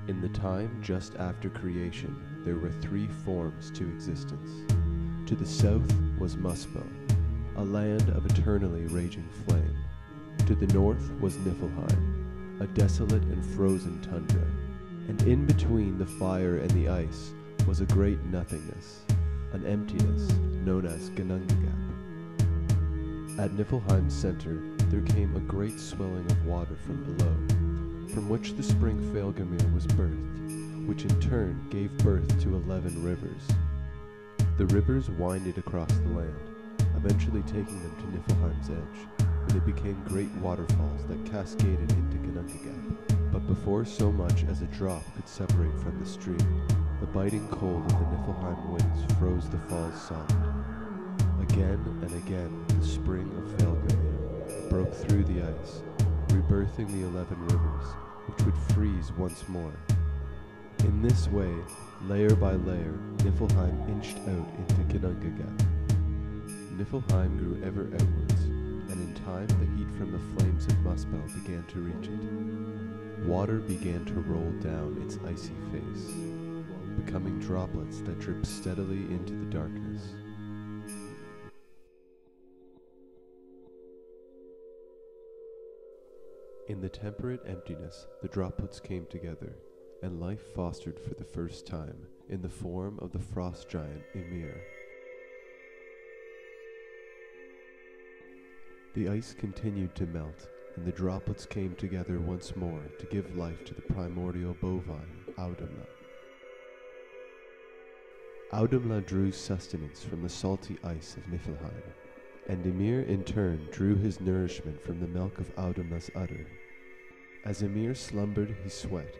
In the time just after creation, there were three forms to existence. To the south was Muspel, a land of eternally raging flame. To the north was Niflheim, a desolate and frozen tundra. And in between the fire and the ice was a great nothingness, an emptiness known as Ginnungagap. At Niflheim's center, there came a great swelling of water from below, from which the spring Felgamir was birthed, which in turn gave birth to 11 rivers. The rivers winded across the land, eventually taking them to Niflheim's edge, where they became great waterfalls that cascaded into Ginnungagap. But before so much as a drop could separate from the stream, the biting cold of the Niflheim winds froze the falls solid. Again and again, the spring of Felgamir broke through the ice, rebirthing the 11 rivers, which would freeze once more. In this way, layer by layer, Niflheim inched out into Ginnungagap. Niflheim grew ever outwards, and in time the heat from the flames of Muspel began to reach it. Water began to roll down its icy face, becoming droplets that dripped steadily into the darkness. In the temperate emptiness, the droplets came together, and life fostered for the first time in the form of the frost giant Ymir. The ice continued to melt, and the droplets came together once more to give life to the primordial bovine, Audumla. Audumla drew sustenance from the salty ice of Niflheim, and Ymir in turn drew his nourishment from the milk of Audumla's udder. As Ymir slumbered, he sweat,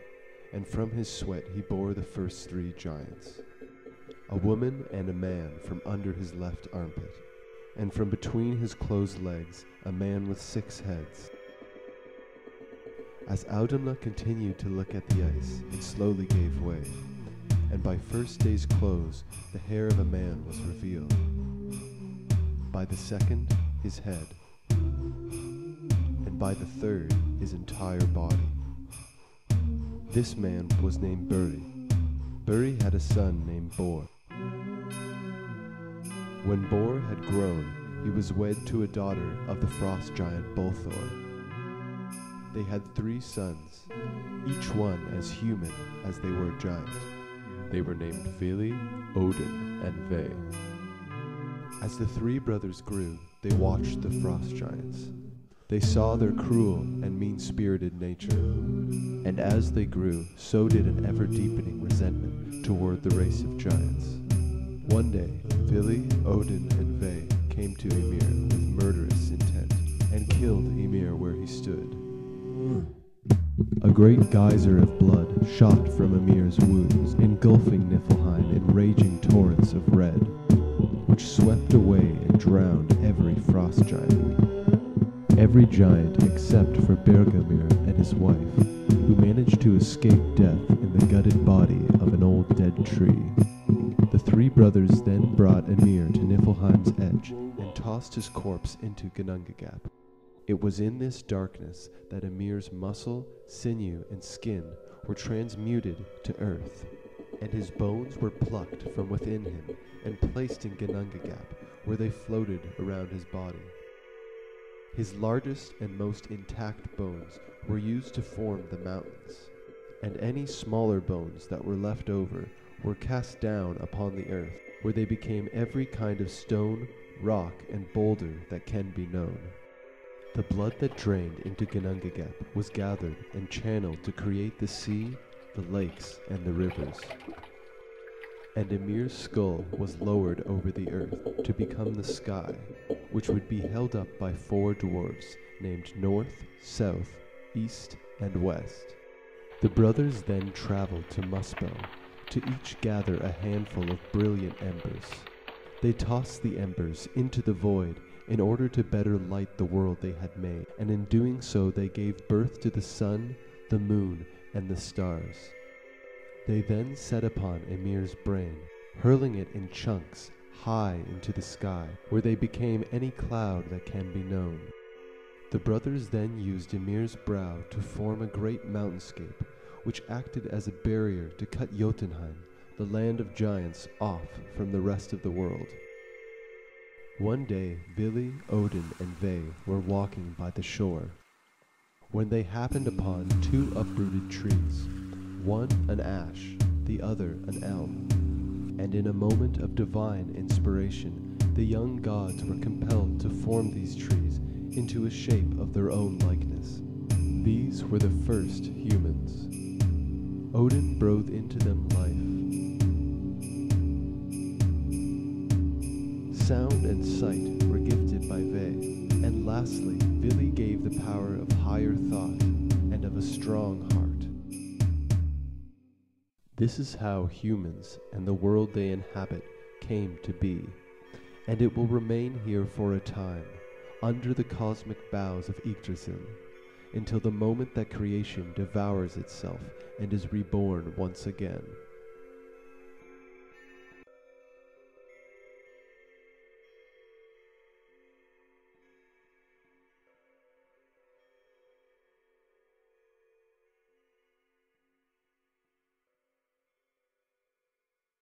and from his sweat he bore the first 3 giants, a woman and a man from under his left armpit, and from between his closed legs a man with 6 heads. As Audumla continued to look at the ice, it slowly gave way, and by first day's close the hair of a man was revealed. By the second, his head, and by the third, his entire body. This man was named Buri. Buri had a son named Bor. When Bor had grown, he was wed to a daughter of the frost giant Bolthor. They had 3 sons, each one as human as they were giant. They were named Vili, Odin, and Ve. As the 3 brothers grew, they watched the frost giants. They saw their cruel and mean-spirited nature, and as they grew, so did an ever-deepening resentment toward the race of giants. One day, Vili, Odin, and Ve came to Ymir with murderous intent, and killed Ymir where he stood. A great geyser of blood shot from Ymir's wounds, engulfing Niflheim in raging torrents of red, which swept away and drowned every frost giant. Every giant except for Bergelmir and his wife, who managed to escape death in the gutted body of an old dead tree. The 3 brothers then brought Ymir to Niflheim's edge and tossed his corpse into Ginnungagap. It was in this darkness that Ymir's muscle, sinew, and skin were transmuted to earth, and his bones were plucked from within him and placed in Ginnungagap, where they floated around his body. His largest and most intact bones were used to form the mountains, and any smaller bones that were left over were cast down upon the earth, where they became every kind of stone, rock, and boulder that can be known. The blood that drained into Ginnungagap was gathered and channeled to create the sea, the lakes, and the rivers. And Ymir's skull was lowered over the earth to become the sky, which would be held up by 4 dwarves named North, South, East, and West. The brothers then traveled to Muspel to each gather a handful of brilliant embers. They tossed the embers into the void in order to better light the world they had made, and in doing so they gave birth to the sun, the moon, and the stars. They then set upon Ymir's brain, hurling it in chunks high into the sky, where they became any cloud that can be known. The brothers then used Ymir's brow to form a great mountainscape, which acted as a barrier to cut Jotunheim, the land of giants, off from the rest of the world. One day, Vili, Odin, and Ve were walking by the shore, when they happened upon two uprooted trees, one an ash, the other an elm. And in a moment of divine inspiration, the young gods were compelled to form these trees into a shape of their own likeness. These were the first humans. Odin breathed into them life. Sound and sight were gifted by Ve, and lastly, Vili gave the power of higher thought and of a strong heart. This is how humans and the world they inhabit came to be, and it will remain here for a time, under the cosmic boughs of Yggdrasil, until the moment that creation devours itself and is reborn once again.